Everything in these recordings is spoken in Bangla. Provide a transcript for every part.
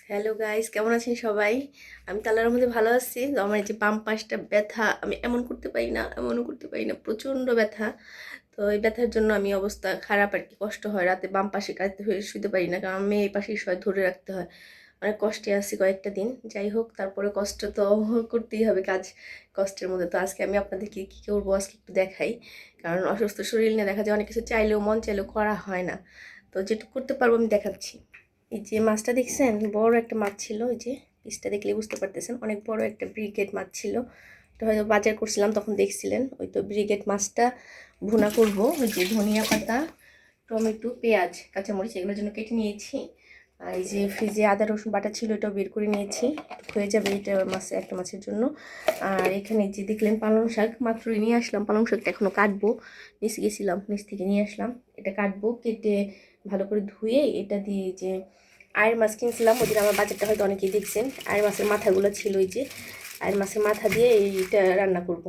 হ্যালো গাইস, কেমন আছেন সবাই? আমি তো আল্লাহর রহমতে ভালো আছি। তো আমার এই যে বাম পাশটা ব্যথা, আমি এমন করতে পারি না, এমনও করতে পারি না, প্রচণ্ড ব্যথা। তো এই ব্যথার জন্য আমি অবস্থা খারাপ আর কি, কষ্ট হয়। রাতে বাম পাশে কাঁদতে হয়ে শুতে পারি না, কারণ আমি এই পাশেই শোয়, ধরে রাখতে হয়। অনেক কষ্টে আছি কয়েকটা দিন। যাই হোক, তারপরে কষ্ট তো করতেই হবে, কাজ কষ্টের মধ্যে। তো আজকে আমি আপনাদেরকে কী করবো আজকে একটু দেখাই, কারণ অসুস্থ শরীর নিয়ে দেখা যায় অনেক কিছু চাইলেও মন চাইলেও করা হয় না। তো যেটুকু করতে পারবো আমি দেখাচ্ছি। এই যে মাছটা দেখছেন, বড় একটা মাছ ছিল। এই যে পিসটা দেখলে বুঝতে পারতেছেন, অনেক বড় একটা ব্রিগেড মাছ ছিল। তো হয়তো বাজার করছিলাম তখন দেখছিলেন। ওই তো ব্রিগেড মাছটা ভুনা করব। ওই যে ধনিয়া পাতা, টমেটো, পেঁয়াজ, কাঁচামরিচ এগুলোর জন্য কেটে নিয়েছি। আর এই যে ফ্রিজে আদা রসুন বাটা ছিল, এটাও বের করে নিয়েছি, হয়ে যাবে এটা মাছে, একটা মাছের জন্য। আর এখানে যে দেখলেন পালং শাক, মাত্রই নিয়ে আসলাম। পালং শাকটা এখনও কাটবো, নিচে গেছিলাম, নিচ থেকে নিয়ে আসলাম। এটা কাটবো, কেটে ভালো করে ধুয়ে এটা দিয়ে যে আয়ের মাছ কিনছিলাম ওদিন, আমার বাজারটা হয়তো অনেকেই দেখছেন। আয়ের মাছের মাথাগুলো ছিল, ওই যে আয়ের মাছের মাথা দিয়ে এইটা রান্না করব।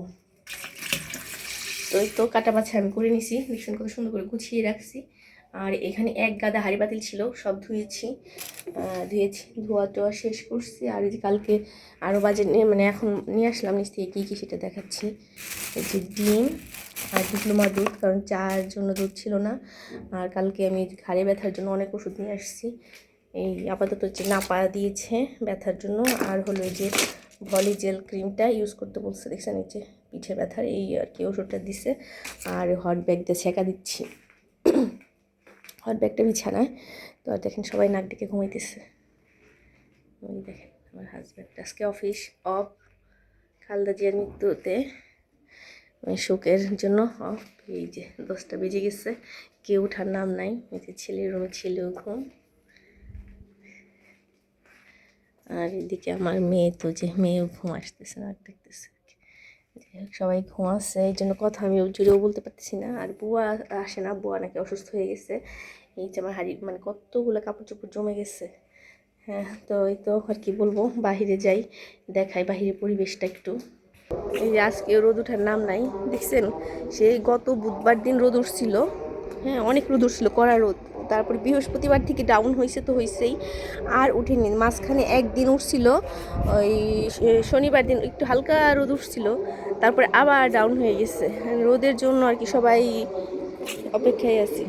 তো এই তো কাটা বাছা আমি করে নিছি, ভীষণ কত সুন্দর করে গুছিয়ে রাখছি। আর এখানে এক গাদা হাঁড়ি পাতিল ছিল, সব ধুয়েছি। ধোয়া টোয়া শেষ করছি। আর এই যে কালকে আরও বাজার নিয়ে মানে এখন নিয়ে আসলাম নিচ থেকে, কী কী সেটা দেখাচ্ছি। এই যে ডিম আর ডিপ্লোমা দুধ, কারণ চার জন্য দুধ ছিল না। আর কালকে আমি ঘাড়ে ব্যথার জন্য অনেক ওষুধ নিয়ে আসছি। এই আপাতত হচ্ছে নাপা দিয়েছে ব্যথার জন্য। আর হলো এই যে ভলি জেল ক্রিমটা ইউজ করতে বলছে, দেখছেন এই যে পিঠে ব্যথার এই আর কি ওষুধটা দিছে। আর হট ব্যাগ দিয়ে ছেঁকা দিচ্ছি, হট ব্যাগটা বিছানায়। তো আর দেখেন সবাই নাক ডেকে ঘুমাইতেছে। ওই দেখেন আমার হাজব্যান্ড আজকে অফিস অফ, খালদা জিয়ার মৃত্যুতে শোকের জন্য অফ। এই যে 10টা বেজে গেছে, কেউ ওঠার নাম নাই। এই যে ছেলের রুমে ছেলেও ঘুম। আর এদিকে আমার মেয়ে, তো যে মেয়েও ঘুম আসতেছে না, দেখতেছে। সবাই ঘুমাচ্ছে, এই জন্য কথা আমি জুড়েও বলতে পারতেছি না। আর বুয়া আসে না, বুয়া নাকি অসুস্থ হয়ে গেছে। এই যে আমার হাড়ি মানে কতগুলো কাপড় চোপড় জমে গেছে। হ্যাঁ, তো এই তো আর কি বলবো, বাহিরে যাই, দেখাই বাহিরের পরিবেশটা একটু। এই যে আজকে রোদ ওঠার নাম নাই, দেখছেন? সেই গত বুধবার দিন রোদ উঠছিল, হ্যাঁ অনেক রোদ উঠছিল, কড়া রোদ। তারপরে বৃহস্পতিবার থেকে ডাউন হয়েছে, তো হয়েছেই, আর উঠেনি। মাঝখানে একদিন উঠছিল, ওই শনিবার দিন একটু হালকা রোদ উঠছিল, তারপরে আবার ডাউন হয়ে গেছে। রোদের জন্য আর কি সবাই অপেক্ষায় আছি।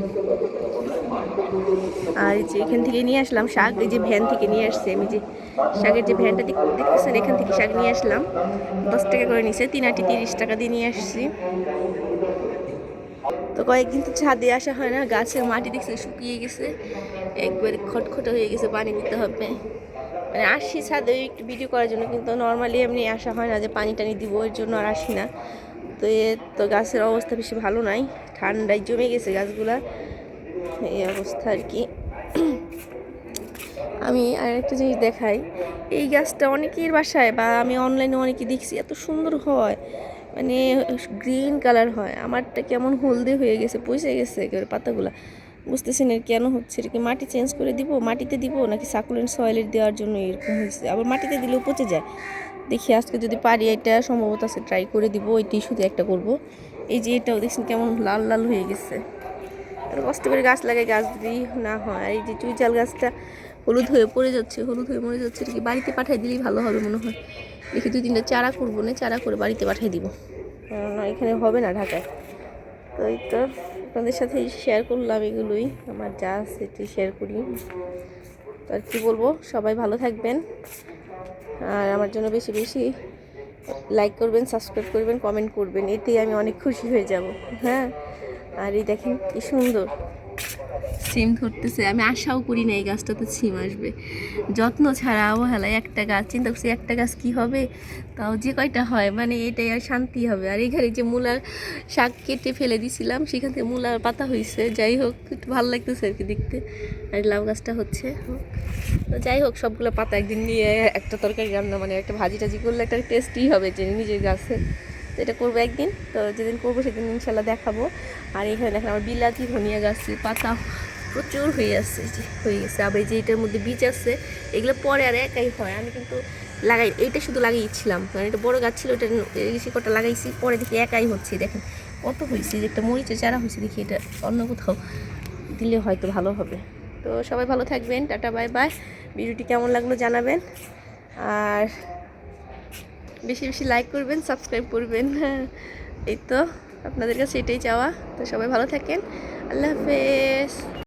আর এই যে এখান থেকে নিয়ে আসলাম শাক, এই যে ভ্যান থেকে নিয়ে আসছে। আমি যে শাকের যে ভ্যানটা দেখতেছেন, এখান থেকে শাক নিয়ে আসলাম। 10 টাকা করে নিছে, 3 আটি 30 টাকা দিয়ে নিয়ে আসছি। তো কয়েকদিন তো ছাদে আসা হয় না, গাছের মাটি দেখছে শুকিয়ে গেছে, একবারে খটখটে হয়ে গেছে, পানি দিতে হবে। মানে আসি ছাদে একটু ভিডিও করার জন্য, কিন্তু নর্মালি এমনি আসা হয় না যে পানি টানি দিব, এর জন্য আর আসি না। তো তো গাছের অবস্থা বেশি ভালো নাই, ঠান্ডায় জমে গেছে গাছগুলা, এই অবস্থা আর কি। আমি আর একটা জিনিস দেখাই, এই গাছটা অনেকের বাসায় বা আমি অনলাইনে অনেকে দেখছি এত সুন্দর হয়, মানে গ্রিন কালার হয়। আমারটা কেমন হলদে হয়ে গেছে, পচে গেছে একেবারে পাতাগুলা। বুঝতেছি না কেন হচ্ছে, এটা কি মাটি চেঞ্জ করে দিব, মাটিতে দিব নাকি সাকুলেন্ট সয়েলের দেওয়ার জন্য এরকম হয়েছে। আবার মাটিতে দিলেও পচে যায়। দেখি আজকে যদি পারি, এটা সম্ভবত আছে, ট্রাই করে দিব। ওইটাই শুধু একটা করব। এই যে এটাও দেখছেন কেমন লাল লাল হয়ে গেছে। কষ্ট করে গাছ লাগাই, গাছ যদি না হয়। আর এই যে চুইঝাল গাছটা হলুদ হয়ে পড়ে যাচ্ছে, হলুদ হয়ে মরে যাচ্ছে, এটা কি বাড়িতে পাঠিয়ে দিলেই ভালো হবে মনে হয়। দেখি 2-3টা চারা করবো না, চারা করে বাড়িতে পাঠিয়ে দিব, না এখানে হবে না ঢাকায়। তো এই তো আপনাদের সাথে শেয়ার করলাম এগুলোই, আমার যা আছে এটি শেয়ার করি। তো আর কী বলবো, সবাই ভালো থাকবেন, আর আমার জন্য বেশি বেশি লাইক করবেন, সাবস্ক্রাইব করবেন, কমেন্ট করবেন, এতেই আমি অনেক খুশি হয়ে যাব। হ্যাঁ, আর এই দেখেন কি সুন্দর সিম ধরতেছে, আমি আশাও করি না এই গাছটাতে সিম আসবে। যত্ন ছাড়া অবহেলায় একটা গাছ, চিন্তা করছি একটা গাছ কি হবে, তাও যে কয়টা হয় মানে এটাই আর শান্তি হবে। আর এখানে যে মূলার শাক কেটে ফেলে দিছিলাম, সেখান থেকে মূলার পাতা হয়েছে। যাই হোক, একটু ভালো লাগতেছে আর কি দেখতে। আর লাউ গাছটা হচ্ছে, তো যাই হোক, সবগুলো পাতা একদিন নিয়ে একটা তরকারি রান্না মানে একটা ভাজি টাজি করলে একটা টেস্টি হবে, যে নিজের গাছে। তো এটা করবো একদিন, তো যেদিন করবো সেদিন ইনশাল্লাহ দেখাবো। আর এখানে দেখেন আমার বিলাতি ধনিয়া গাছে পাতা প্রচুর হয়ে আসছে, যে হয়ে গেছে। আবার এই যে এটার মধ্যে বীজ আছে, এগুলো পরে আর একাই হয়। আমি কিন্তু লাগাই, এইটা শুধু লাগিয়েছিলাম, কারণ এটা বড়ো গাছ ছিল, এটা কটা লাগাইছি, পরে দেখি একাই হচ্ছে। দেখেন কত হয়েছে, যে একটা মরিচের চারা হয়েছে, দেখি এটা অন্য কোথাও দিলে হয়তো ভালো হবে। তো সবাই ভালো থাকবেন, টাটা বাই বাই। ভিডিওটি কেমন লাগলো জানাবেন, আর বেশি বেশি লাইক করবেন, সাবস্ক্রাইব করবেন। এই তো আপনাদের কাছে এটাই চাওয়া। তো সবাই ভালো থাকেন, আল্লাহ হাফেজ।